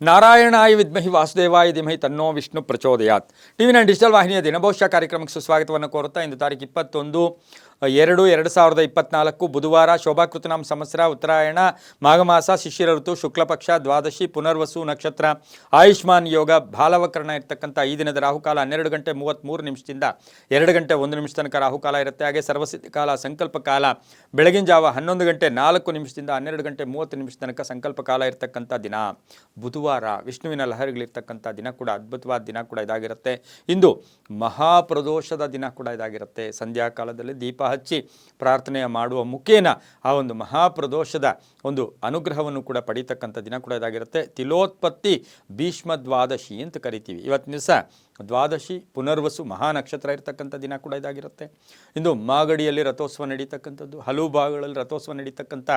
ನಾರಾಯಣಾಯ ವಿದ್ಮಹಿ ವಾಸುದೇವಾಯ ಧೀಮಹಿ ತನ್ನೋ ವಿಷ್ಣು ಪ್ರಚೋದಯಾತ್. ಟಿವಿ9 ಡಿಜಿಟಲ್ ವಾಹಿನಿಯ ದಿನಭವಿಷ್ಯ ಕಾರ್ಯಕ್ರಮಕ್ಕೆ ಸುಸ್ವಾಗತವನ್ನು ಕೋರುತ್ತಾ ಇಂದು ತಾರೀಕು 21/2/2024 ಬುಧವಾರ ಶೋಭಾಕೃತನಾಮ ಸಂವತ್ಸರ ಉತ್ತರಾಯಣ ಮಾಘಮಾಸ ಶಿಶಿರ ಋತು ಶುಕ್ಲಪಕ್ಷ ದ್ವಾದಶಿ ಪುನರ್ವಸು ನಕ್ಷತ್ರ ಆಯುಷ್ಮಾನ್ ಯೋಗ ಭಾಲವಕರಣ ಇರತಕ್ಕಂಥ ಈ ದಿನದ ರಾಹುಕಾಲ 12 ಗಂಟೆ 33 ನಿಮಿಷದಿಂದ 2 ಗಂಟೆ 1 ನಿಮಿಷ ತನಕ ರಾಹುಕಾಲ ಇರುತ್ತೆ. ಹಾಗೆ ಸರ್ವಸಿದ್ಧ ಕಾಲ ಸಂಕಲ್ಪ ಕಾಲ ಬೆಳಗಿನ ಜಾವ 11 ಗಂಟೆ 4 ನಿಮಿಷದಿಂದ 12 ಗಂಟೆ 30 ನಿಮಿಷ ತನಕ ಸಂಕಲ್ಪ ಕಾಲ ಇರತಕ್ಕಂಥ ದಿನ ಬುಧವಾರ. ವಿಷ್ಣುವಿನ ಲಹರಿಗಳಿರ್ತಕ್ಕಂಥ ದಿನ ಕೂಡ ಅದ್ಭುತವಾದ ದಿನ ಕೂಡ ಇದಾಗಿರುತ್ತೆ. ಇಂದು ಮಹಾಪ್ರದೋಷದ ದಿನ ಕೂಡ ಇದಾಗಿರುತ್ತೆ. ಸಂಧ್ಯಾ ಕಾಲದಲ್ಲಿ ದೀಪ ಹಚ್ಚಿ ಪ್ರಾರ್ಥನೆಯ ಮಾಡುವ ಮುಖೇನ ಆ ಒಂದು ಮಹಾಪ್ರದೋಷದ ಒಂದು ಅನುಗ್ರಹವನ್ನು ಕೂಡ ಪಡೀತಕ್ಕಂಥ ದಿನ ಕೂಡ ಇದಾಗಿರುತ್ತೆ. ತಿಲೋತ್ಪತ್ತಿ ಭೀಷ್ಮ ದ್ವಾದಶಿ ಅಂತ ಕರಿತೀವಿ. ಇವತ್ತಿನ ದಿವಸ ದ್ವಾದಶಿ ಪುನರ್ವಸು ಮಹಾನಕ್ಷತ್ರ ಇರತಕ್ಕಂಥ ದಿನ ಕೂಡ ಇದಾಗಿರುತ್ತೆ. ಇಂದು ಮಾಗಡಿಯಲ್ಲಿ ರಥೋತ್ಸವ ನಡೀತಕ್ಕಂಥದ್ದು, ಹಲವು ಭಾಗಗಳಲ್ಲಿ ರಥೋತ್ಸವ ನಡೀತಕ್ಕಂಥ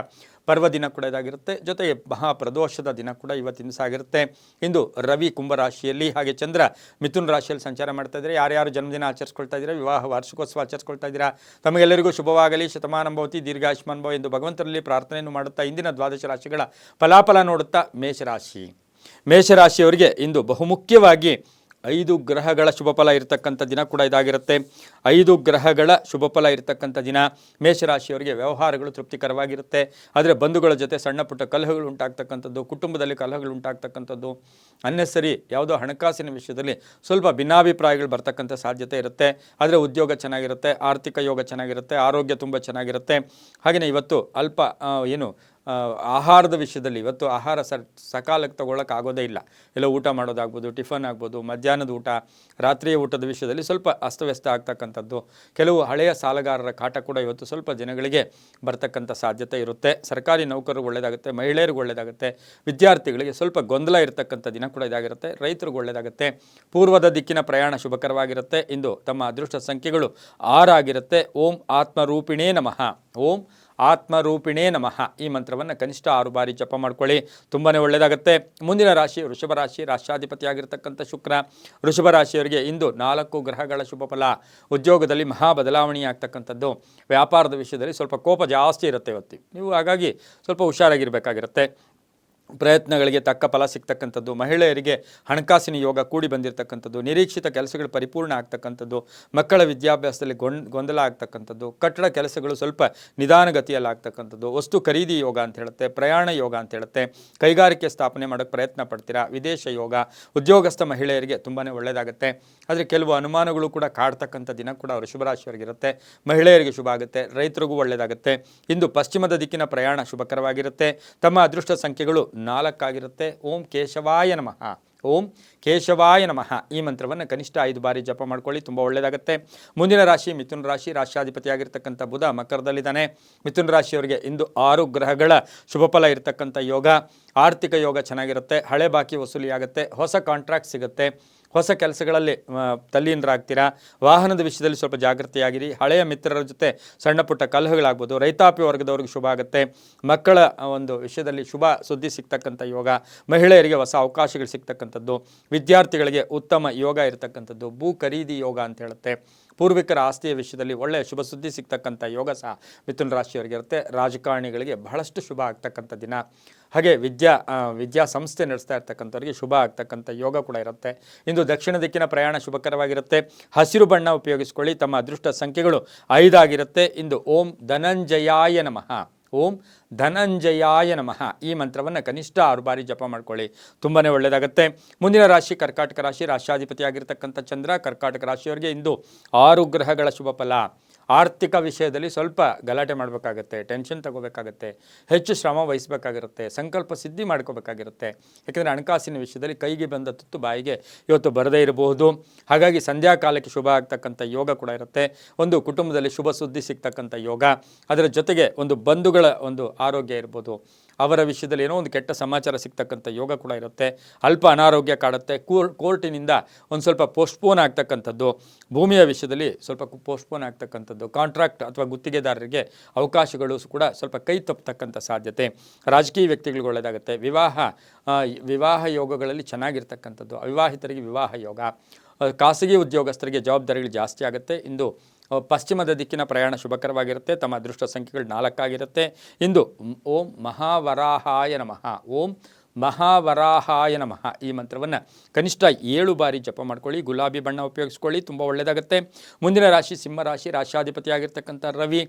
ಪರ್ವ ದಿನ ಕೂಡ ಇದಾಗಿರುತ್ತೆ. ಜೊತೆಗೆ ಮಹಾಪ್ರದೋಷದ ದಿನ ಕೂಡ ಇವತ್ತಿನ ದಿವಸ ಆಗಿರುತ್ತೆ. ಇಂದು ರವಿ ಕುಂಭರಾಶಿಯಲ್ಲಿ ಹಾಗೆ ಚಂದ್ರ ಮಿಥುನ ರಾಶಿಯಲ್ಲಿ ಸಂಚಾರ ಮಾಡ್ತಾ ಇದ್ದಾರೆ. ಯಾರ್ಯಾರು ಜನ್ಮದಿನ ಆಚರಿಸ್ಕೊಳ್ತಾ ಇದ್ದೀರಾ, ವಿವಾಹ ವಾರ್ಷಿಕೋತ್ಸವ ಆಚರಿಸ್ಕೊಳ್ತಾ ಇದ್ದೀರಾ, ತಮಗೆಲ್ಲರಿಗೂ ಶುಭವಾಗಲಿ, ಶತಮಾನಂ ಭವತಿ, ದೀರ್ಘಾಯುಷ್ಮಾನ್ ಭವ ಎಂದು ಭಗವಂತರಲ್ಲಿ ಪ್ರಾರ್ಥನೆಯನ್ನು ಮಾಡುತ್ತಾ ಇಂದಿನ ದ್ವಾದಶ ರಾಶಿಗಳ ಫಲಾಫಲ ನೋಡುತ್ತಾ ಮೇಷರಾಶಿಯವರಿಗೆ ಇಂದು ಬಹುಮುಖ್ಯವಾಗಿ 5 ಗ್ರಹಗಳ ಶುಭಫಲ ಇರತಕ್ಕಂಥ ದಿನ ಕೂಡ ಇದಾಗಿರುತ್ತೆ. 5 ಗ್ರಹಗಳ ಶುಭಫಲ ಇರತಕ್ಕಂಥ ದಿನ. ಮೇಷರಾಶಿಯವರಿಗೆ ವ್ಯವಹಾರಗಳು ತೃಪ್ತಿಕರವಾಗಿರುತ್ತೆ. ಆದರೆ ಬಂಧುಗಳ ಜೊತೆ ಸಣ್ಣ ಪುಟ್ಟ ಕಲಹಗಳು ಉಂಟಾಗ್ತಕ್ಕಂಥದ್ದು, ಕುಟುಂಬದಲ್ಲಿ ಕಲಹಗಳು ಉಂಟಾಗ್ತಕ್ಕಂಥದ್ದು, ಅನ್ನೆಸರಿ ಯಾವುದೋ ಹಣಕಾಸಿನ ವಿಷಯದಲ್ಲಿ ಸ್ವಲ್ಪ ಭಿನ್ನಾಭಿಪ್ರಾಯಗಳು ಬರ್ತಕ್ಕಂಥ ಸಾಧ್ಯತೆ ಇರುತ್ತೆ. ಆದರೆ ಉದ್ಯೋಗ ಚೆನ್ನಾಗಿರುತ್ತೆ, ಆರ್ಥಿಕ ಯೋಗ ಚೆನ್ನಾಗಿರುತ್ತೆ, ಆರೋಗ್ಯ ತುಂಬ ಚೆನ್ನಾಗಿರುತ್ತೆ. ಹಾಗೆಯೇ ಇವತ್ತು ಅಲ್ಪ ಆಹಾರದ ವಿಷಯದಲ್ಲಿ ಇವತ್ತು ಆಹಾರ ಸಕಾಲಕ್ಕೆ ತಗೊಳ್ಳೋಕೆ ಆಗೋದೇ ಇಲ್ಲ. ಎಲ್ಲ ಊಟ ಮಾಡೋದಾಗ್ಬೋದು, ಟಿಫನ್ ಆಗ್ಬೋದು, ಮಧ್ಯಾಹ್ನದ ಊಟ, ರಾತ್ರಿಯ ಊಟದ ವಿಷಯದಲ್ಲಿ ಸ್ವಲ್ಪ ಅಸ್ತವ್ಯಸ್ತ ಆಗ್ತಕ್ಕಂಥದ್ದು, ಕೆಲವು ಹಳೆಯ ಸಾಲಗಾರರ ಕಾಟ ಕೂಡ ಇವತ್ತು ಸ್ವಲ್ಪ ಜನಗಳಿಗೆ ಬರ್ತಕ್ಕಂಥ ಸಾಧ್ಯತೆ ಇರುತ್ತೆ. ಸರ್ಕಾರಿ ನೌಕರರು ಒಳ್ಳೆಯದಾಗುತ್ತೆ, ಮಹಿಳೆಯರಿಗೆ ಒಳ್ಳೆಯದಾಗುತ್ತೆ, ವಿದ್ಯಾರ್ಥಿಗಳಿಗೆ ಸ್ವಲ್ಪ ಗೊಂದಲ ಇರತಕ್ಕಂಥ ದಿನ ಕೂಡ ಇದಾಗಿರುತ್ತೆ, ರೈತರಿಗೆ ಒಳ್ಳೆಯದಾಗುತ್ತೆ. ಪೂರ್ವದ ದಿಕ್ಕಿನ ಪ್ರಯಾಣ ಶುಭಕರವಾಗಿರುತ್ತೆ. ಇಂದು ತಮ್ಮ ಅದೃಷ್ಟ ಸಂಖ್ಯೆಗಳು 6 ಆಗಿರುತ್ತೆ. ಓಂ ಆತ್ಮರೂಪಿಣೇ ನಮಃ, ಓಂ ಆತ್ಮರೂಪಿಣೇ ನಮಃ ಈ ಮಂತ್ರವನ್ನು ಕನಿಷ್ಠ 6 ಬಾರಿ ಜಪ ಮಾಡ್ಕೊಳ್ಳಿ, ತುಂಬಾ ಒಳ್ಳೆಯದಾಗುತ್ತೆ. ಮುಂದಿನ ರಾಶಿ ವೃಷಭ ರಾಶಿ. ರಾಷ್ಟ್ರಾಧಿಪತಿಯಾಗಿರ್ತಕ್ಕಂಥ ಶುಕ್ರ ವೃಷಭ ರಾಶಿಯವರಿಗೆ ಇಂದು 4 ಗ್ರಹಗಳ ಶುಭಫಲ. ಉದ್ಯೋಗದಲ್ಲಿ ಮಹಾ ಬದಲಾವಣೆ ಆಗ್ತಕ್ಕಂಥದ್ದು, ವ್ಯಾಪಾರದ ವಿಷಯದಲ್ಲಿ ಸ್ವಲ್ಪ ಕೋಪ ಜಾಸ್ತಿ ಇರುತ್ತೆ ಇವತ್ತು. ನೀವು ಹಾಗಾಗಿ ಸ್ವಲ್ಪ ಹುಷಾರಾಗಿರಬೇಕಾಗಿರುತ್ತೆ. ಪ್ರಯತ್ನಗಳಿಗೆ ತಕ್ಕ ಫಲ ಸಿಗ್ತಕ್ಕಂಥದ್ದು, ಮಹಿಳೆಯರಿಗೆ ಹಣಕಾಸಿನ ಯೋಗ ಕೂಡಿ ಬಂದಿರತಕ್ಕಂಥದ್ದು, ನಿರೀಕ್ಷಿತ ಕೆಲಸಗಳು ಪರಿಪೂರ್ಣ ಆಗ್ತಕ್ಕಂಥದ್ದು, ಮಕ್ಕಳ ವಿದ್ಯಾಭ್ಯಾಸದಲ್ಲಿ ಗೊಂದಲ ಆಗ್ತಕ್ಕಂಥದ್ದು, ಕಟ್ಟಡ ಕೆಲಸಗಳು ಸ್ವಲ್ಪ ನಿಧಾನಗತಿಯಲ್ಲಿ ಆಗ್ತಕ್ಕಂಥದ್ದು, ವಸ್ತು ಖರೀದಿ ಯೋಗ ಅಂತ ಹೇಳುತ್ತೆ, ಪ್ರಯಾಣ ಯೋಗ ಅಂತ ಹೇಳುತ್ತೆ, ಕೈಗಾರಿಕೆ ಸ್ಥಾಪನೆ ಮಾಡೋಕ್ಕೆ ಪ್ರಯತ್ನ ಪಡ್ತೀರಾ, ವಿದೇಶ ಯೋಗ, ಉದ್ಯೋಗಸ್ಥ ಮಹಿಳೆಯರಿಗೆ ತುಂಬಾ ಒಳ್ಳೆಯದಾಗುತ್ತೆ. ಆದರೆ ಕೆಲವು ಅನುಮಾನಗಳು ಕೂಡ ಕಾಡ್ತಕ್ಕಂಥ ದಿನ ಕೂಡ ವೃಷಭರಾಶಿಯವರಿಗಿರುತ್ತೆ. ಮಹಿಳೆಯರಿಗೆ ಶುಭ ಆಗುತ್ತೆ, ರೈತರಿಗೂ ಒಳ್ಳೆಯದಾಗುತ್ತೆ. ಇಂದು ಪಶ್ಚಿಮದ ದಿಕ್ಕಿನ ಪ್ರಯಾಣ ಶುಭಕರವಾಗಿರುತ್ತೆ. ತಮ್ಮ ಅದೃಷ್ಟ ಸಂಖ್ಯೆಗಳು 4 ಆಗಿರುತ್ತೆ. ಓಂ ಕೇಶವಾಯ ನಮಃ, ಓಂ ಕೇಶವಾಯ ನಮಃ ಈ ಮಂತ್ರವನ್ನು ಕನಿಷ್ಠ 5 ಬಾರಿ ಜಪ ಮಾಡ್ಕೊಳ್ಳಿ, ತುಂಬ ಒಳ್ಳೆಯದಾಗುತ್ತೆ. ಮುಂದಿನ ರಾಶಿ ಮಿಥುನ ರಾಶಿ. ರಾಷ್ಟ್ರಾಧಿಪತಿಯಾಗಿರ್ತಕ್ಕಂಥ ಬುಧ ಮಕರದಲ್ಲಿದ್ದಾನೆ. ಮಿಥುನ ರಾಶಿಯವರಿಗೆ ಇಂದು 6 ಗ್ರಹಗಳ ಶುಭಫಲ ಇರತಕ್ಕಂಥ ಯೋಗ. ಆರ್ಥಿಕ ಯೋಗ ಚೆನ್ನಾಗಿರುತ್ತೆ, ಹಳೆ ಬಾಕಿ ವಸೂಲಿಯಾಗುತ್ತೆ, ಹೊಸ ಕಾಂಟ್ರಾಕ್ಟ್ ಸಿಗುತ್ತೆ, ಹೊಸ ಕೆಲಸಗಳಲ್ಲಿ ತಲ್ಲೀನರಾಗ್ತೀರಾ. ವಾಹನದ ವಿಷಯದಲ್ಲಿ ಸ್ವಲ್ಪ ಜಾಗೃತಿಯಾಗಿರಿ. ಹಳೆಯ ಮಿತ್ರರ ಜೊತೆ ಸಣ್ಣ ಪುಟ್ಟ ಕಲಹಗಳಾಗ್ಬೋದು. ರೈತಾಪಿ ವರ್ಗದವ್ರಿಗೆ ಶುಭ ಆಗುತ್ತೆ. ಮಕ್ಕಳ ಒಂದು ವಿಷಯದಲ್ಲಿ ಶುಭ ಸುದ್ದಿ ಸಿಗ್ತಕ್ಕಂಥ ಯೋಗ, ಮಹಿಳೆಯರಿಗೆ ಹೊಸ ಅವಕಾಶಗಳು ಸಿಗ್ತಕ್ಕಂಥದ್ದು, ವಿದ್ಯಾರ್ಥಿಗಳಿಗೆ ಉತ್ತಮ ಯೋಗ ಇರತಕ್ಕಂಥದ್ದು, ಭೂ ಖರೀದಿ ಯೋಗ ಅಂತ ಹೇಳುತ್ತೆ. ಪೂರ್ವಿಕರ ಆಸ್ತಿಯ ವಿಷಯದಲ್ಲಿ ಒಳ್ಳೆಯ ಶುಭ ಸುದ್ದಿ ಸಿಗ್ತಕ್ಕಂಥ ಯೋಗ ಸಹ ಮಿಥುನ ರಾಶಿಯವರಿಗೆ ಇರುತ್ತೆ. ರಾಜಕಾರಣಿಗಳಿಗೆ ಬಹಳಷ್ಟು ಶುಭ ಆಗ್ತಕ್ಕಂಥ ದಿನ. ಹಾಗೆ ವಿದ್ಯಾ ಸಂಸ್ಥೆ ನಡೆಸ್ತಾ ಇರ್ತಕ್ಕಂಥವ್ರಿಗೆ ಶುಭ ಆಗ್ತಕ್ಕಂಥ ಯೋಗ ಕೂಡ ಇರುತ್ತೆ. ಇಂದು ದಕ್ಷಿಣ ದಿಕ್ಕಿನ ಪ್ರಯಾಣ ಶುಭಕರವಾಗಿರುತ್ತೆ. ಹಸಿರು ಬಣ್ಣ ಉಪಯೋಗಿಸ್ಕೊಳ್ಳಿ. ತಮ್ಮ ಅದೃಷ್ಟ ಸಂಖ್ಯೆಗಳು 5 ಆಗಿರುತ್ತೆ. ಇಂದು ಓಂ ಧನಂಜಯಾಯ ನಮಃ, ಓಂ ಧನಂಜಯಾಯ ನಮಃ ಈ ಮಂತ್ರವನ್ನು ಕನಿಷ್ಠ 6 ಬಾರಿ ಜಪ ಮಾಡ್ಕೊಳ್ಳಿ, ತುಂಬಾ ಒಳ್ಳೆಯದಾಗುತ್ತೆ. ಮುಂದಿನ ರಾಶಿ ಕರ್ಕಾಟಕ ರಾಶಿ. ರಾಷ್ಟ್ರಾಧಿಪತಿಯಾಗಿರ್ತಕ್ಕಂಥ ಚಂದ್ರ ಕರ್ಕಾಟಕ ರಾಶಿಯವರಿಗೆ ಇಂದು 6 ಗ್ರಹಗಳ ಶುಭ ಫಲ. ಆರ್ಥಿಕ ವಿಷಯದಲ್ಲಿ ಸ್ವಲ್ಪ ಗಲಾಟೆ ಮಾಡಬೇಕಾಗತ್ತೆ, ಟೆನ್ಷನ್ ತಗೋಬೇಕಾಗತ್ತೆ, ಹೆಚ್ಚು ಶ್ರಮ ವಹಿಸಬೇಕಾಗಿರುತ್ತೆ, ಸಂಕಲ್ಪ ಸಿದ್ಧಿ ಮಾಡ್ಕೋಬೇಕಾಗಿರುತ್ತೆ. ಯಾಕೆಂದರೆ ಹಣಕಾಸಿನ ವಿಷಯದಲ್ಲಿ ಕೈಗೆ ಬಂದ ತುತ್ತು ಬಾಯಿಗೆ ಇವತ್ತು ಬರದೇ ಇರಬಹುದು. ಹಾಗಾಗಿ ಸಂಧ್ಯಾ ಕಾಲಕ್ಕೆ ಶುಭ ಆಗ್ತಕ್ಕಂಥ ಯೋಗ ಕೂಡ ಇರುತ್ತೆ. ಒಂದು ಕುಟುಂಬದಲ್ಲಿ ಶುಭ ಸುದ್ದಿ ಸಿಗ್ತಕ್ಕಂಥ ಯೋಗ, ಅದರ ಜೊತೆಗೆ ಒಂದು ಬಂಧುಗಳ ಒಂದು ಆರೋಗ್ಯ ಇರ್ಬೋದು, ಅವರ ವಿಷಯದಲ್ಲಿ ಏನೋ ಒಂದು ಕೆಟ್ಟ ಸಮಾಚಾರ ಸಿಗ್ತಕ್ಕಂಥ ಯೋಗ ಕೂಡ ಇರುತ್ತೆ. ಅಲ್ಪ ಅನಾರೋಗ್ಯ ಕಾಡುತ್ತೆ. ಕೋರ್ಟಿನಿಂದ ಒಂದು ಸ್ವಲ್ಪ ಪೋಸ್ಟ್ಪೋನ್ ಆಗ್ತಕ್ಕಂಥದ್ದು, ಭೂಮಿಯ ವಿಷಯದಲ್ಲಿ ಸ್ವಲ್ಪ ಪೋಸ್ಟ್ಪೋನ್ ಆಗ್ತಕ್ಕಂಥದ್ದು, ಕಾಂಟ್ರಾಕ್ಟ್ ಅಥವಾ ಗುತ್ತಿಗೆದಾರರಿಗೆ ಅವಕಾಶಗಳು ಕೂಡ ಸ್ವಲ್ಪ ಕೈ ತಪ್ಪತಕ್ಕಂಥ ಸಾಧ್ಯತೆ. ರಾಜಕೀಯ ವ್ಯಕ್ತಿಗಳಿಗೆ ಒಳ್ಳೆಯದಾಗುತ್ತೆ. ವಿವಾಹ ಯೋಗಗಳಲ್ಲಿ ಚೆನ್ನಾಗಿರ್ತಕ್ಕಂಥದ್ದು, ಅವಿವಾಹಿತರಿಗೆ ವಿವಾಹ ಯೋಗ, ಖಾಸಗಿ ಉದ್ಯೋಗಸ್ಥರಿಗೆ ಜವಾಬ್ದಾರಿಗಳು ಜಾಸ್ತಿ ಆಗುತ್ತೆ. ಇಂದು ಪಶ್ಚಿಮದ ದಿಕ್ಕಿನ ಪ್ರಯಾಣ ಶುಭಕರವಾಗಿರುತ್ತೆ. ತಮ್ಮ ಅದೃಷ್ಟ ಸಂಖ್ಯೆಗಳು 4 ಆಗಿರುತ್ತೆ. ಇಂದು ಓಂ ಮಹಾವರಾಹಾಯ ನಮಃ, ಓಂ ಮಹಾವರಾಹಾಯ ನಮಃ ಈ ಮಂತ್ರವನ್ನು ಕನಿಷ್ಠ 7 ಬಾರಿ ಜಪ ಮಾಡ್ಕೊಳ್ಳಿ. ಗುಲಾಬಿ ಬಣ್ಣ ಉಪಯೋಗಿಸ್ಕೊಳ್ಳಿ, ತುಂಬ ಒಳ್ಳೆಯದಾಗುತ್ತೆ. ಮುಂದಿನ ರಾಶಿ ಸಿಂಹರಾಶಿ, ರಾಶಿಯಾಧಿಪತಿಯಾಗಿರ್ತಕ್ಕಂಥ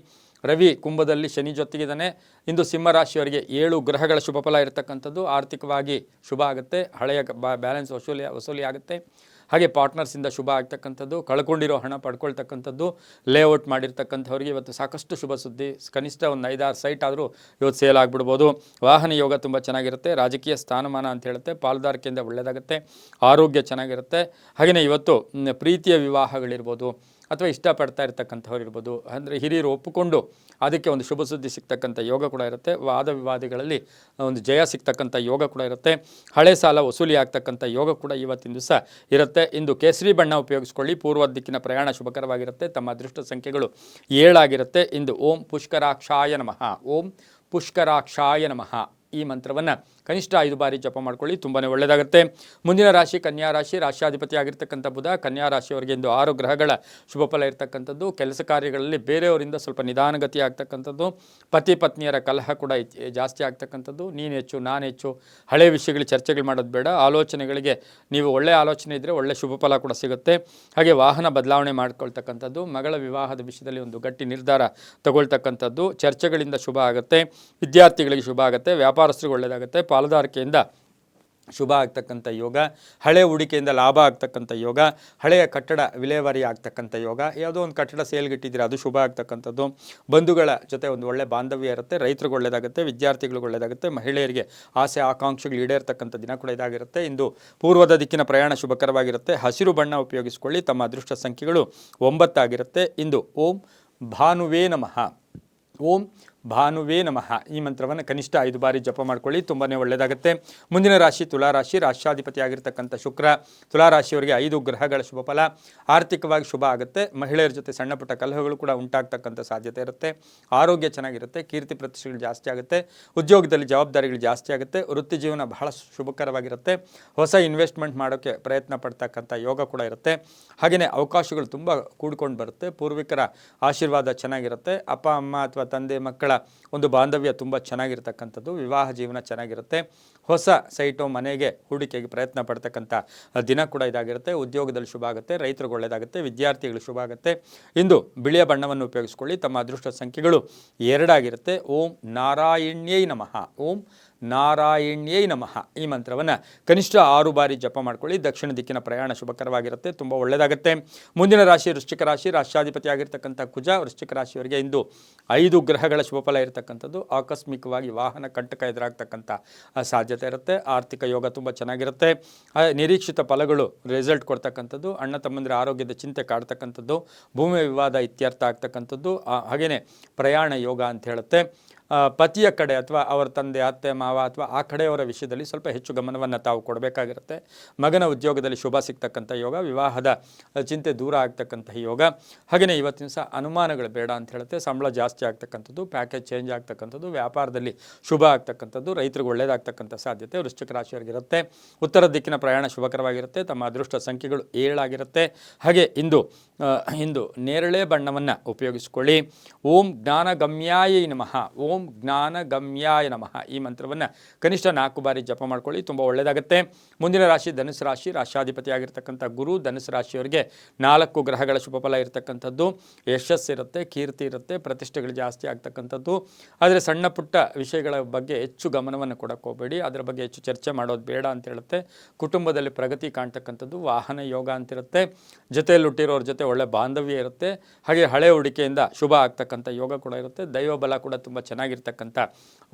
ರವಿ ಕುಂಭದಲ್ಲಿ ಶನಿ ಜೊತೆಗಿದ್ದಾನೆ. ಇಂದು ಸಿಂಹರಾಶಿಯವರಿಗೆ 7 ಗ್ರಹಗಳ ಶುಭ ಫಲ ಇರತಕ್ಕಂಥದ್ದು. ಆರ್ಥಿಕವಾಗಿ ಶುಭ ಆಗುತ್ತೆ, ಹಳೆಯ ಬ್ಯಾಲೆನ್ಸ್ ವಸೂಲಿ ಆಗುತ್ತೆ. ಹಾಗೆ ಪಾರ್ಟ್ನರ್ಸಿಂದ ಶುಭ ಆಗ್ತಕ್ಕಂಥದ್ದು, ಕಳ್ಕೊಂಡಿರೋ ಹಣ ಪಡ್ಕೊಳ್ತಕ್ಕಂಥದ್ದು, ಲೇಔಟ್ ಮಾಡಿರ್ತಕ್ಕಂಥವ್ರಿಗೆ ಇವತ್ತು ಸಾಕಷ್ಟು ಶುಭ ಸುದ್ದಿ. ಕನಿಷ್ಠ ಒಂದು 5-6 ಸೈಟ್ ಆದರೂ ಇವತ್ತು ಸೇಲ್ ಆಗಿಬಿಡ್ಬೋದು. ವಾಹನ ಯೋಗ ತುಂಬ ಚೆನ್ನಾಗಿರುತ್ತೆ. ರಾಜಕೀಯ ಸ್ಥಾನಮಾನ ಅಂತ ಹೇಳುತ್ತೆ, ಪಾಲುದಾರಿಕೆಯಿಂದ ಒಳ್ಳೆಯದಾಗುತ್ತೆ. ಆರೋಗ್ಯ ಚೆನ್ನಾಗಿರುತ್ತೆ. ಹಾಗೆಯೇ ಇವತ್ತು ಪ್ರೀತಿಯ ವಿವಾಹಗಳಿರ್ಬೋದು ಅಥವಾ ಇಷ್ಟಪಡ್ತಾ ಇರ್ತಕ್ಕಂಥವ್ರು ಇರ್ಬೋದು, ಅಂದರೆ ಹಿರಿಯರು ಒಪ್ಪಿಕೊಂಡು ಅದಕ್ಕೆ ಒಂದು ಶುಭ ಸುದ್ದಿ ಸಿಗ್ತಕ್ಕಂಥ ಯೋಗ ಕೂಡ ಇರುತ್ತೆ. ವಾದ ವಿವಾದಗಳಲ್ಲಿ ಒಂದು ಜಯ ಸಿಗ್ತಕ್ಕಂಥ ಯೋಗ ಕೂಡ ಇರುತ್ತೆ. ಹಳೆ ಸಾಲ ವಸೂಲಿ ಆಗ್ತಕ್ಕಂಥ ಯೋಗ ಕೂಡ ಇವತ್ತಿನ ದಿವಸ ಇರುತ್ತೆ. ಇಂದು ಕೇಸರಿ ಬಣ್ಣ ಉಪಯೋಗಿಸ್ಕೊಳ್ಳಿ. ಪೂರ್ವ ದಿಕ್ಕಿನ ಪ್ರಯಾಣ ಶುಭಕರವಾಗಿರುತ್ತೆ. ತಮ್ಮ ಅದೃಷ್ಟ ಸಂಖ್ಯೆಗಳು 7 ಆಗಿರುತ್ತೆ. ಇಂದು ಓಂ ಪುಷ್ಕರಾಕ್ಷಾಯ ನಮಃ, ಓಂ ಪುಷ್ಕರಾಕ್ಷಾಯ ನಮಃ ಈ ಮಂತ್ರವನ್ನು ಕನಿಷ್ಠ 5 ಬಾರಿ ಜಪ ಮಾಡ್ಕೊಳ್ಳಿ, ತುಂಬಾ ಒಳ್ಳೆಯದಾಗುತ್ತೆ. ಮುಂದಿನ ರಾಶಿ ಕನ್ಯಾ ರಾಶಿ, ರಾಶಿಯಾಧಿಪತಿ ಆಗಿರ್ತಕ್ಕಂಥ ಬುಧ. ಕನ್ಯಾ ರಾಶಿಯವರಿಗೆ ಇಂದು 6 ಗ್ರಹಗಳ ಶುಭ ಫಲ ಇರತಕ್ಕಂಥದ್ದು. ಕೆಲಸ ಕಾರ್ಯಗಳಲ್ಲಿ ಬೇರೆಯವರಿಂದ ಸ್ವಲ್ಪ ನಿಧಾನಗತಿ ಆಗ್ತಕ್ಕಂಥದ್ದು. ಪತಿ ಪತ್ನಿಯರ ಕಲಹ ಕೂಡ ಜಾಸ್ತಿ ಆಗ್ತಕ್ಕಂಥದ್ದು. ನೀನು ಹೆಚ್ಚು ನಾನು ಹೆಚ್ಚು, ಹಳೆಯ ವಿಷಯಗಳಿಗೆ ಚರ್ಚೆಗಳು ಮಾಡೋದು ಬೇಡ. ಆಲೋಚನೆಗಳಿಗೆ ನೀವು ಒಳ್ಳೆಯ ಆಲೋಚನೆ ಇದ್ದರೆ ಒಳ್ಳೆಯ ಶುಭ ಫಲ ಕೂಡ ಸಿಗುತ್ತೆ. ಹಾಗೆ ವಾಹನ ಬದಲಾವಣೆ ಮಾಡ್ಕೊಳ್ತಕ್ಕಂಥದ್ದು, ಮಗಳ ವಿವಾಹದ ವಿಷಯದಲ್ಲಿ ಒಂದು ಗಟ್ಟಿ ನಿರ್ಧಾರ ತಗೊಳ್ತಕ್ಕಂಥದ್ದು, ಚರ್ಚೆಗಳಿಂದ ಶುಭ ಆಗುತ್ತೆ. ವಿದ್ಯಾರ್ಥಿಗಳಿಗೆ ಶುಭ ಆಗುತ್ತೆ. ವ್ಯಾಪಾರಸ್ಥರಿಗೆ ಒಳ್ಳೆಯದಾಗುತ್ತೆ. ಪಾಲುದಾರಿಕೆಯಿಂದ ಶುಭ ಆಗ್ತಕ್ಕಂಥ ಯೋಗ, ಹಳೆ ಹೂಡಿಕೆಯಿಂದ ಲಾಭ ಆಗ್ತಕ್ಕಂಥ ಯೋಗ, ಹಳೆಯ ಕಟ್ಟಡ ವಿಲೇವಾರಿ ಆಗ್ತಕ್ಕಂಥ ಯೋಗ, ಯಾವುದೋ ಒಂದು ಕಟ್ಟಡ ಸೇಲ್ಗಿಟ್ಟಿದ್ದೀರ ಅದು ಶುಭ ಆಗ್ತಕ್ಕಂಥದ್ದು. ಬಂಧುಗಳ ಜೊತೆ ಒಂದು ಒಳ್ಳೆ ಬಾಂಧವ್ಯ ಇರುತ್ತೆ. ರೈತರಿಗೆ ಒಳ್ಳೆಯದಾಗುತ್ತೆ, ವಿದ್ಯಾರ್ಥಿಗಳಿಗೆ ಒಳ್ಳೆಯದಾಗುತ್ತೆ, ಮಹಿಳೆಯರಿಗೆ ಆಸೆ ಆಕಾಂಕ್ಷೆಗಳು ಈಡೇರ್ತಕ್ಕಂಥ ದಿನ ಕೂಡ ಇದಾಗಿರುತ್ತೆ. ಇಂದು ಪೂರ್ವದ ದಿಕ್ಕಿನ ಪ್ರಯಾಣ ಶುಭಕರವಾಗಿರುತ್ತೆ. ಹಸಿರು ಬಣ್ಣ ಉಪಯೋಗಿಸಿಕೊಳ್ಳಿ. ತಮ್ಮ ಅದೃಷ್ಟ ಸಂಖ್ಯೆಗಳು 9 ಆಗಿರುತ್ತೆ. ಇಂದು ಓಂ ಭಾನುವೇ ನಮಃ, ಓಂ ಭಾನುವೇ ನಮಃ ಈ ಮಂತ್ರವನ್ನು ಕನಿಷ್ಠ 5 ಬಾರಿ ಜಪ ಮಾಡ್ಕೊಳ್ಳಿ, ತುಂಬಾ ಒಳ್ಳೆಯದಾಗುತ್ತೆ. ಮುಂದಿನ ರಾಶಿ ತುಲಾರಾಶಿ, ರಾಶಿಯಾಧಿಪತಿ ಆಗಿರ್ತಕ್ಕಂಥ ಶುಕ್ರ. ತುಲಾರಾಶಿಯವರಿಗೆ 5 ಗ್ರಹಗಳ ಶುಭ ಫಲ. ಆರ್ಥಿಕವಾಗಿ ಶುಭ ಆಗುತ್ತೆ. ಮಹಿಳೆಯರ ಜೊತೆ ಸಣ್ಣ ಪುಟ್ಟ ಕಲಹಗಳು ಕೂಡ ಉಂಟಾಗ್ತಕ್ಕಂಥ ಸಾಧ್ಯತೆ ಇರುತ್ತೆ. ಆರೋಗ್ಯ ಚೆನ್ನಾಗಿರುತ್ತೆ. ಕೀರ್ತಿ ಪ್ರತಿಷ್ಠೆಗಳು ಜಾಸ್ತಿ ಆಗುತ್ತೆ. ಉದ್ಯೋಗದಲ್ಲಿ ಜವಾಬ್ದಾರಿಗಳು ಜಾಸ್ತಿ ಆಗುತ್ತೆ. ವೃತ್ತಿ ಜೀವನ ಬಹಳ ಶುಭಕರವಾಗಿರುತ್ತೆ. ಹೊಸ ಇನ್ವೆಸ್ಟ್ಮೆಂಟ್ ಮಾಡೋಕ್ಕೆ ಪ್ರಯತ್ನ ಪಡ್ತಕ್ಕಂಥ ಯೋಗ ಕೂಡ ಇರುತ್ತೆ. ಹಾಗೆಯೇ ಅವಕಾಶಗಳು ತುಂಬ ಕೂಡ್ಕೊಂಡು ಬರುತ್ತೆ. ಪೂರ್ವಿಕರ ಆಶೀರ್ವಾದ ಚೆನ್ನಾಗಿರುತ್ತೆ. ಅಪ್ಪ ಅಮ್ಮ ಅಥವಾ ತಂದೆ ಮಕ್ಕಳ ಒಂದು ಬಾಂಧವ್ಯ ತುಂಬ ಚೆನ್ನಾಗಿರ್ತಕ್ಕಂಥದ್ದು. ವಿವಾಹ ಜೀವನ ಚೆನ್ನಾಗಿರುತ್ತೆ. ಹೊಸ ಸೈಟು ಮನೆಗೆ ಹೂಡಿಕೆಗೆ ಪ್ರಯತ್ನ ಪಡ್ತಕ್ಕಂಥ ದಿನ ಕೂಡ ಇದಾಗಿರುತ್ತೆ. ಉದ್ಯೋಗದಲ್ಲಿ ಶುಭ ಆಗುತ್ತೆ. ರೈತರಿಗೆ ಒಳ್ಳೆಯದಾಗುತ್ತೆ. ವಿದ್ಯಾರ್ಥಿಗಳು ಶುಭ ಆಗುತ್ತೆ. ಇಂದು ಬಿಳಿಯ ಬಣ್ಣವನ್ನು ಉಪಯೋಗಿಸ್ಕೊಳ್ಳಿ. ತಮ್ಮ ಅದೃಷ್ಟ ಸಂಖ್ಯೆಗಳು 2 ಆಗಿರುತ್ತೆ. ಓಂ ನಾರಾಯಣ್ಯೈ ನಮಃ, ಓಂ ನಾರಾಯಣ್ಯೈ ನಮಃ ಈ ಮಂತ್ರವನ್ನು ಕನಿಷ್ಠ 6 ಬಾರಿ ಜಪ ಮಾಡ್ಕೊಳ್ಳಿ. ದಕ್ಷಿಣ ದಿಕ್ಕಿನ ಪ್ರಯಾಣ ಶುಭಕರವಾಗಿರುತ್ತೆ, ತುಂಬ ಒಳ್ಳೆಯದಾಗುತ್ತೆ. ಮುಂದಿನ ರಾಶಿ ವೃಶ್ಚಿಕ ರಾಶಿ, ರಾಶಿಯಾಧಿಪತಿ ಆಗಿರ್ತಕ್ಕಂಥ ಕುಜ. ವೃಶ್ಚಿಕ ರಾಶಿಯವರಿಗೆ ಇಂದು 5 ಗ್ರಹಗಳ ಶುಭ ಫಲ ಇರತಕ್ಕಂಥದ್ದು. ಆಕಸ್ಮಿಕವಾಗಿ ವಾಹನ ಕಂಟಕ ಎದುರಾಗ್ತಕ್ಕಂಥ ಸಾಧ್ಯತೆ ಇರುತ್ತೆ. ಆರ್ಥಿಕ ಯೋಗ ತುಂಬ ಚೆನ್ನಾಗಿರುತ್ತೆ. ನಿರೀಕ್ಷಿತ ಫಲಗಳು ರಿಸಲ್ಟ್ ಕೊಡ್ತಕ್ಕಂಥದ್ದು. ಅಣ್ಣ ತಮ್ಮಂದಿರ ಆರೋಗ್ಯದ ಚಿಂತೆ ಕಾಡ್ತಕ್ಕಂಥದ್ದು. ಭೂಮಿ ವಿವಾದ ಇತ್ಯರ್ಥ ಆಗ್ತಕ್ಕಂಥದ್ದು. ಹಾಗೆಯೇ ಪ್ರಯಾಣ ಯೋಗ ಅಂತ ಹೇಳುತ್ತೆ. ಪತಿಯ ಕಡೆ ಅಥವಾ ಅವರ ತಂದೆ ಅತ್ತೆ ಮಾವ ಅಥವಾ ಆ ಕಡೆಯವರ ವಿಷಯದಲ್ಲಿ ಸ್ವಲ್ಪ ಹೆಚ್ಚು ಗಮನವನ್ನು ತಾವು ಕೊಡಬೇಕಾಗಿರುತ್ತೆ. ಮಗನ ಉದ್ಯೋಗದಲ್ಲಿ ಶುಭ ಸಿಗ್ತಕ್ಕಂಥ ಯೋಗ, ವಿವಾಹದ ಚಿಂತೆ ದೂರ ಆಗ್ತಕ್ಕಂಥ ಯೋಗ. ಹಾಗೆಯೇ ಇವತ್ತಿನ ಸಹ ಅನುಮಾನಗಳು ಬೇಡ ಅಂತ ಹೇಳುತ್ತೆ. ಸಂಬಳ ಜಾಸ್ತಿ ಆಗ್ತಕ್ಕಂಥದ್ದು, ಪ್ಯಾಕೇಜ್ ಚೇಂಜ್ ಆಗ್ತಕ್ಕಂಥದ್ದು, ವ್ಯಾಪಾರದಲ್ಲಿ ಶುಭ ಆಗ್ತಕ್ಕಂಥದ್ದು, ರೈತರಿಗೆ ಒಳ್ಳೆಯದಾಗ್ತಕ್ಕಂಥ ಸಾಧ್ಯತೆ ವೃಶ್ಚಿಕ ರಾಶಿಯವರಿಗಿರುತ್ತೆ. ಉತ್ತರ ದಿಕ್ಕಿನ ಪ್ರಯಾಣ ಶುಭಕರವಾಗಿರುತ್ತೆ. ತಮ್ಮ ಅದೃಷ್ಟ ಸಂಖ್ಯೆಗಳು 7 ಆಗಿರುತ್ತೆ. ಹಾಗೆ ಇಂದು ನೇರಳೆ ಬಣ್ಣವನ್ನು ಉಪಯೋಗಿಸಿಕೊಳ್ಳಿ. ಓಂ ಜ್ಞಾನಗಮ್ಯಾಯ ನಮಃ, ಓಂ ಜ್ಞಾನಗಮ್ಯಾಯ ನಮಃ ಈ ಮಂತ್ರವನ್ನು ಕನಿಷ್ಠ 4 ಬಾರಿ ಜಪ ಮಾಡ್ಕೊಳ್ಳಿ, ತುಂಬ ಒಳ್ಳೆಯದಾಗುತ್ತೆ. ಮುಂದಿನ ರಾಶಿ ಧನುಸು ರಾಶಿ, ರಾಶಿಯಾಧಿಪತಿ ಆಗಿರ್ತಕ್ಕಂಥ ಗುರು. ಧನುಸು ರಾಶಿಯವರಿಗೆ 4 ಗ್ರಹಗಳ ಶುಭ ಫಲ ಇರತಕ್ಕಂಥದ್ದು. ಯಶಸ್ಸಿರುತ್ತೆ, ಕೀರ್ತಿ ಇರುತ್ತೆ, ಪ್ರತಿಷ್ಠೆಗಳು ಜಾಸ್ತಿ ಆಗ್ತಕ್ಕಂಥದ್ದು. ಆದರೆ ಸಣ್ಣ ಪುಟ್ಟ ವಿಷಯಗಳ ಬಗ್ಗೆ ಹೆಚ್ಚು ಗಮನವನ್ನು ಕೊಡಕ್ಕೆ ಹೋಗಬೇಡಿ. ಅದರ ಬಗ್ಗೆ ಹೆಚ್ಚು ಚರ್ಚೆ ಮಾಡೋದು ಬೇಡ ಅಂತ ಹೇಳುತ್ತೆ. ಕುಟುಂಬದಲ್ಲಿ ಪ್ರಗತಿ ಕಾಣ್ತಕ್ಕಂಥದ್ದು, ವಾಹನ ಯೋಗ ಅಂತಿರುತ್ತೆ. ಜೊತೆಯಲ್ಲಿ ಹುಟ್ಟಿರೋರ ಜೊತೆ ಒಳ್ಳೆ ಬಾಂಧವ್ಯ ಇರುತ್ತೆ. ಹಾಗೆ ಹಳೆ ಹೂಡಿಕೆಯಿಂದ ಶುಭ ಆಗ್ತಕ್ಕಂಥ ಯೋಗ ಕೂಡ ಇರುತ್ತೆ. ದೈವಬಲ ಕೂಡ ತುಂಬ ಚೆನ್ನಾಗಿರ್ತಕ್ಕಂಥ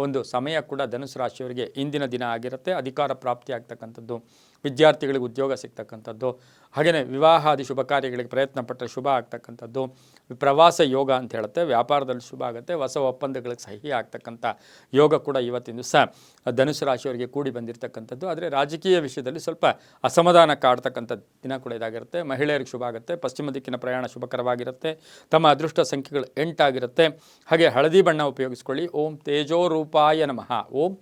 ಒಂದು ಸಮಯ ಕೂಡ ಧನುಸು ರಾಶಿಯವರಿಗೆ ಇಂದಿನ ದಿನ ಆಗಿರುತ್ತೆ. ಅಧಿಕಾರ ಪ್ರಾಪ್ತಿ ಆಗ್ತಕ್ಕಂಥದ್ದು, ವಿದ್ಯಾರ್ಥಿಗಳಿಗೆ ಉದ್ಯೋಗ ಸಿಗ್ತಕ್ಕಂಥದ್ದು, ಹಾಗೆಯೇ ವಿವಾಹಾದಿ ಶುಭ ಕಾರ್ಯಗಳಿಗೆ ಪ್ರಯತ್ನ ಪಟ್ಟರೆ ಶುಭ ಆಗ್ತಕ್ಕಂಥದ್ದು. ಪ್ರವಾಸ ಯೋಗ ಅಂತ ಹೇಳುತ್ತೆ. ವ್ಯಾಪಾರದಲ್ಲಿ ಶುಭ ಆಗುತ್ತೆ. ಹೊಸ ಒಪ್ಪಂದಗಳಿಗೆ ಸಹಿ ಆಗ್ತಕ್ಕಂಥ ಯೋಗ ಕೂಡ ಇವತ್ತಿನ ದಿವಸ ಧನುಸು ರಾಶಿಯವರಿಗೆ ಕೂಡಿ ಬಂದಿರತಕ್ಕಂಥದ್ದು. ಆದರೆ ರಾಜಕೀಯ ವಿಷಯದಲ್ಲಿ ಸ್ವಲ್ಪ ಅಸಮಾಧಾನ ಕಾಡ್ತಕ್ಕಂಥ ದಿನ ಕೂಡ ಇದಾಗಿರುತ್ತೆ. ಮಹಿಳೆಯರಿಗೆ ಶುಭ ಆಗುತ್ತೆ. ಪಶ್ಚಿಮ ದಿಕ್ಕಿನ ಪ್ರಯಾಣ ಶುಭಕರವಾಗಿರುತ್ತೆ. ತಮ್ಮ ಅದೃಷ್ಟ ಸಂಖ್ಯೆಗಳು 8 ಆಗಿರುತ್ತೆ. ಹಾಗೆ ಹಳದಿ ಬಣ್ಣ ಉಪಯೋಗಿಸ್ಕೊಳ್ಳಿ. ಓಂ ತೇಜೋರೂಪಾಯ ನಮಃ, ಓಂ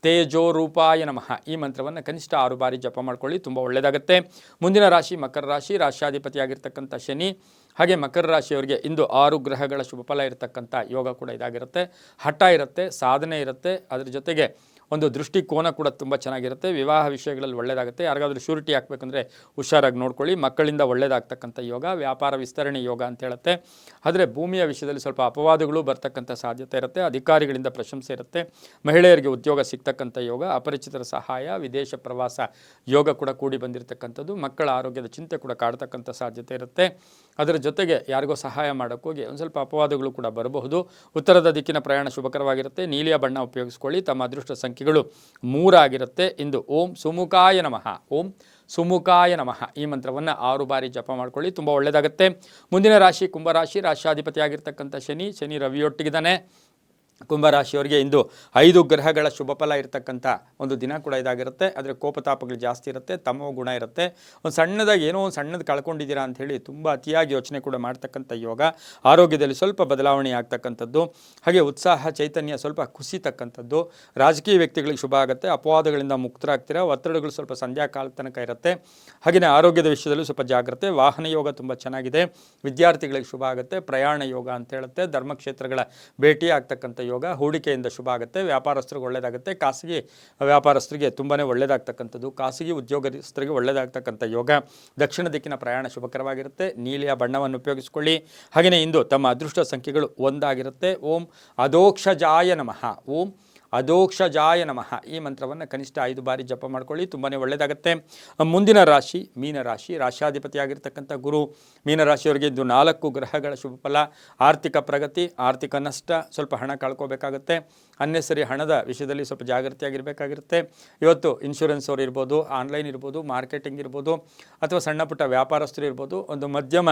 ತೇಜೋರೂಪಾಯ ನಮಃ ಈ ಮಂತ್ರವನ್ನು ಕನಿಷ್ಠ 6 ಬಾರಿ ಜಪ ಮಾಡ್ಕೊಳ್ಳಿ, ತುಂಬ ಒಳ್ಳೆಯದಾಗುತ್ತೆ. ಮುಂದಿನ ರಾಶಿ ಮಕರ ರಾಶಿ, ರಾಶಿಯಾಧಿಪತಿಯಾಗಿರ್ತಕ್ಕಂಥ ಶನಿ. ಹಾಗೆ ಮಕರ ರಾಶಿಯವರಿಗೆ ಇಂದು 6 ಗ್ರಹಗಳ ಶುಭ ಫಲ ಇರತಕ್ಕಂಥ ಯೋಗ ಕೂಡ ಇದಾಗಿರುತ್ತೆ. ಹಠ ಇರುತ್ತೆ, ಸಾಧನೆ ಇರುತ್ತೆ. ಅದರ ಜೊತೆಗೆ ಒಂದು ದೃಷ್ಟಿಕೋನ ಕೂಡ ತುಂಬ ಚೆನ್ನಾಗಿರುತ್ತೆ. ವಿವಾಹ ವಿಷಯಗಳಲ್ಲಿ ಒಳ್ಳೆಯದಾಗುತ್ತೆ. ಯಾರಿಗಾದ್ರೂ ಶ್ಯೂರಿಟಿ ಹಾಕಬೇಕಂದ್ರೆ ಹುಷಾರಾಗಿ ನೋಡ್ಕೊಳ್ಳಿ. ಮಕ್ಕಳಿಂದ ಒಳ್ಳೆಯದಾಗ್ತಕ್ಕಂಥ ಯೋಗ, ವ್ಯಾಪಾರ ವಿಸ್ತರಣೆ ಯೋಗ ಅಂತ ಹೇಳುತ್ತೆ. ಆದರೆ ಭೂಮಿಯ ವಿಷಯದಲ್ಲಿ ಸ್ವಲ್ಪ ಅಪವಾದಗಳು ಬರ್ತಕ್ಕಂಥ ಸಾಧ್ಯತೆ ಇರುತ್ತೆ. ಅಧಿಕಾರಿಗಳಿಂದ ಪ್ರಶಂಸೆ ಇರುತ್ತೆ. ಮಹಿಳೆಯರಿಗೆ ಉದ್ಯೋಗ ಸಿಗ್ತಕ್ಕಂಥ ಯೋಗ, ಅಪರಿಚಿತರ ಸಹಾಯ, ವಿದೇಶ ಪ್ರವಾಸ ಯೋಗ ಕೂಡ ಕೂಡಿ ಬಂದಿರತಕ್ಕಂಥದ್ದು. ಮಕ್ಕಳ ಆರೋಗ್ಯದ ಚಿಂತೆ ಕೂಡ ಕಾಡ್ತಕ್ಕಂಥ ಸಾಧ್ಯತೆ ಇರುತ್ತೆ. ಅದರ ಜೊತೆಗೆ ಯಾರಿಗೋ ಸಹಾಯ ಮಾಡೋಕ್ಕೋಗಿ ಒಂದು ಸ್ವಲ್ಪ ಅಪವಾದಗಳು ಕೂಡ ಬರಬಹುದು. ಉತ್ತರದ ದಿಕ್ಕಿನ ಪ್ರಯಾಣ ಶುಭಕರವಾಗಿರುತ್ತೆ. ನೀಲಿಯ ಬಣ್ಣ ಉಪಯೋಗಿಸ್ಕೊಳ್ಳಿ. ತಮ್ಮ ಅದೃಷ್ಟ ಸಂಖ್ಯೆಗಳು 3 ಆಗಿರುತ್ತೆ. ಇಂದು ಓಂ ಸುಮುಖಾಯ ನಮಃ, ಓಂ ಸುಮುಖಾಯ ನಮಃ ಈ ಮಂತ್ರವನ್ನು 6 ಬಾರಿ ಜಪ ಮಾಡ್ಕೊಳ್ಳಿ, ತುಂಬ ಒಳ್ಳೆಯದಾಗುತ್ತೆ. ಮುಂದಿನ ರಾಶಿ ಕುಂಭರಾಶಿ. ರಾಶಿಯಾಧಿಪತಿಯಾಗಿರ್ತಕ್ಕಂಥ ಶನಿ ರವಿಯೊಟ್ಟಿಗಿದ್ದಾನೆ. ಕುಂಭರಾಶಿಯವರಿಗೆ ಇಂದು 5 ಗ್ರಹಗಳ ಶುಭ ಫಲ ಇರತಕ್ಕಂಥ ಒಂದು ದಿನ ಕೂಡ ಇದಾಗಿರುತ್ತೆ. ಆದರೆ ಕೋಪತಾಪಗಳು ಜಾಸ್ತಿ ಇರುತ್ತೆ, ತಮೋ ಗುಣ ಇರುತ್ತೆ. ಒಂದು ಸಣ್ಣದಾಗಿ ಏನೋ ಒಂದು ಸಣ್ಣದು ಕಳ್ಕೊಂಡಿದ್ದೀರಾ ಅಂಥೇಳಿ ತುಂಬ ಅತಿಯಾಗಿ ಯೋಚನೆ ಕೂಡ ಮಾಡ್ತಕ್ಕಂಥ ಯೋಗ. ಆರೋಗ್ಯದಲ್ಲಿ ಸ್ವಲ್ಪ ಬದಲಾವಣೆ ಆಗ್ತಕ್ಕಂಥದ್ದು, ಹಾಗೆ ಉತ್ಸಾಹ ಚೈತನ್ಯ ಸ್ವಲ್ಪ ಕುಸಿತಕ್ಕಂಥದ್ದು. ರಾಜಕೀಯ ವ್ಯಕ್ತಿಗಳಿಗೆ ಶುಭ ಆಗುತ್ತೆ. ಅಪವಾದಗಳಿಂದ ಮುಕ್ತರಾಗ್ತೀರಾ. ಒತ್ತಡಗಳು ಸ್ವಲ್ಪ ಸಂಧ್ಯಾಕಾಲ ತನಕ ಇರುತ್ತೆ. ಹಾಗೆಯೇ ಆರೋಗ್ಯದ ವಿಷಯದಲ್ಲೂ ಸ್ವಲ್ಪ ಜಾಗ್ರತೆ. ವಾಹನ ಯೋಗ ತುಂಬ ಚೆನ್ನಾಗಿದೆ. ವಿದ್ಯಾರ್ಥಿಗಳಿಗೆ ಶುಭ ಆಗುತ್ತೆ. ಪ್ರಯಾಣ ಯೋಗ ಅಂತ ಹೇಳುತ್ತೆ. ಧರ್ಮಕ್ಷೇತ್ರಗಳ ಭೇಟಿ ಆಗ್ತಕ್ಕಂಥ ಯೋಗ. ಹೂಡಿಕೆಯಿಂದ ಶುಭ ಆಗುತ್ತೆ. ವ್ಯಾಪಾರಸ್ಥರಿಗೆ ಒಳ್ಳೆಯದಾಗುತ್ತೆ. ಖಾಸಗಿ ವ್ಯಾಪಾರಸ್ಥರಿಗೆ ತುಂಬಾ ಒಳ್ಳೆಯದಾಗ್ತಕ್ಕಂಥದ್ದು. ಖಾಸಗಿ ಉದ್ಯೋಗಸ್ಥರಿಗೆ ಒಳ್ಳೆಯದಾಗ್ತಕ್ಕಂಥ ಯೋಗ. ದಕ್ಷಿಣ ದಿಕ್ಕಿನ ಪ್ರಯಾಣ ಶುಭಕರವಾಗಿರುತ್ತೆ. ನೀಲಿಯ ಬಣ್ಣವನ್ನು ಉಪಯೋಗಿಸಿಕೊಳ್ಳಿ. ಹಾಗೆಯೇ ಇಂದು ತಮ್ಮ ಅದೃಷ್ಟ ಸಂಖ್ಯೆಗಳು 1 ಆಗಿರುತ್ತೆ. ಓಂ ಅಧೋಕ್ಷಜಾಯ ನಮಃ, ಓಂ ಅಧೋಕ್ಷಜಾಯ ನಮಃ ಈ ಮಂತ್ರವನ್ನು ಕನಿಷ್ಠ 5 ಬಾರಿ ಜಪ ಮಾಡ್ಕೊಳ್ಳಿ, ತುಂಬಾ ಒಳ್ಳೆಯದಾಗುತ್ತೆ. ಮುಂದಿನ ರಾಶಿ ಮೀನರಾಶಿ. ರಾಶಿಯಾಧಿಪತಿಯಾಗಿರ್ತಕ್ಕಂಥ ಗುರು ಮೀನರಾಶಿಯವರಿಗೆ ಇಂದು 4 ಗ್ರಹಗಳ ಶುಭ ಫಲ. ಆರ್ಥಿಕ ಪ್ರಗತಿ, ಆರ್ಥಿಕ ನಷ್ಟ, ಸ್ವಲ್ಪ ಹಣ ಕಳ್ಕೋಬೇಕಾಗುತ್ತೆ. ಅನ್ನೆಸರಿ ಹಣದ ವಿಷಯದಲ್ಲಿ ಸ್ವಲ್ಪ ಜಾಗೃತಿಯಾಗಿರಬೇಕಾಗಿರುತ್ತೆ. ಇವತ್ತು ಇನ್ಶೂರೆನ್ಸ್ ಅವರು ಇರ್ಬೋದು, ಆನ್ಲೈನ್ ಇರ್ಬೋದು, ಮಾರ್ಕೆಟಿಂಗ್ ಇರ್ಬೋದು, ಅಥವಾ ಸಣ್ಣ ಪುಟ್ಟ ವ್ಯಾಪಾರಸ್ಥರು ಇರ್ಬೋದು. ಒಂದು ಮಧ್ಯಮ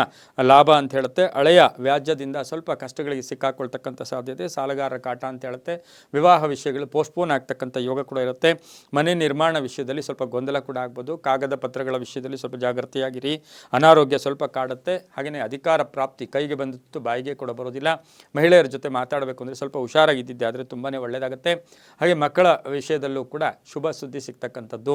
ಲಾಭ ಅಂತ ಹೇಳುತ್ತೆ. ಹಳೆಯ ವ್ಯಾಜ್ಯದಿಂದ ಸ್ವಲ್ಪ ಕಷ್ಟಗಳಿಗೆ ಸಿಕ್ಕಾಕೊಳ್ತಕ್ಕಂಥ ಸಾಧ್ಯತೆ. ಸಾಲಗಾರರ ಕಾಟ ಅಂತ ಹೇಳುತ್ತೆ. ವಿವಾಹ ವಿಷಯಗಳು ಪೋಸ್ಟ್ಪೋನ್ ಆಗ್ತಕ್ಕಂಥ ಯೋಗ ಕೂಡ ಇರುತ್ತೆ. ಮನೆ ನಿರ್ಮಾಣ ವಿಷಯದಲ್ಲಿ ಸ್ವಲ್ಪ ಗೊಂದಲ ಕೂಡ ಆಗ್ಬೋದು. ಕಾಗದ ಪತ್ರಗಳ ವಿಷಯದಲ್ಲಿ ಸ್ವಲ್ಪ ಜಾಗೃತಿಯಾಗಿರಿ. ಅನಾರೋಗ್ಯ ಸ್ವಲ್ಪ ಕಾಡುತ್ತೆ. ಹಾಗೆಯೇ ಅಧಿಕಾರ ಪ್ರಾಪ್ತಿ ಕೈಗೆ ಬಂದಿತ್ತು ಬಾಯಿಗೆ ಕೂಡ ಬರೋದಿಲ್ಲ. ಮಹಿಳೆಯರ ಜೊತೆ ಮಾತಾಡಬೇಕು ಅಂದರೆ ಸ್ವಲ್ಪ ಹುಷಾರಾಗಿದ್ದಿದ್ದೆ ಆದರೆ ತುಂಬಾ ಒಳ್ಳೆಯದಾಗುತ್ತೆ. ಹಾಗೆ ಮಕ್ಕಳ ವಿಷಯದಲ್ಲೂ ಕೂಡ ಶುಭ ಸುದ್ದಿ ಸಿಗ್ತಕ್ಕಂಥದ್ದು.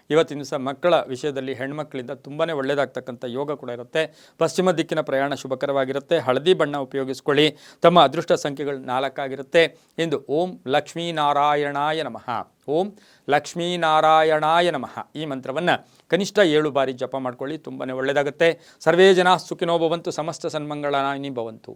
ಇವತ್ತಿನ ದಿವಸ ಮಕ್ಕಳ ವಿಷಯದಲ್ಲಿ ಹೆಣ್ಮಕ್ಕಳಿಂದ ತುಂಬಾ ಒಳ್ಳೆಯದಾಗ್ತಕ್ಕಂಥ ಯೋಗ ಕೂಡ ಇರುತ್ತೆ. ಪಶ್ಚಿಮ ದಿಕ್ಕಿನ ಪ್ರಯಾಣ ಶುಭಕರವಾಗಿರುತ್ತೆ. ಹಳದಿ ಬಣ್ಣ ಉಪಯೋಗಿಸ್ಕೊಳ್ಳಿ. ತಮ್ಮ ಅದೃಷ್ಟ ಸಂಖ್ಯೆಗಳು 4 ಆಗಿರುತ್ತೆ. ಇಂದು ಓಂ ಲಕ್ಷ್ಮೀನಾರಾಯಣಾಯ ನಮಃ, ಓಂ ಲಕ್ಷ್ಮೀನಾರಾಯಣಾಯ ನಮಃ ಈ ಮಂತ್ರವನ್ನು ಕನಿಷ್ಠ 7 ಬಾರಿ ಜಪ ಮಾಡ್ಕೊಳ್ಳಿ, ತುಂಬಾ ಒಳ್ಳೆಯದಾಗುತ್ತೆ. ಸರ್ವೇ ಜನಾಃ ಸುಖಿನೋ ಭವಂತು, ಸಮಸ್ತ ಸನ್ಮಂಗಳಾನಿ ಭವಂತು.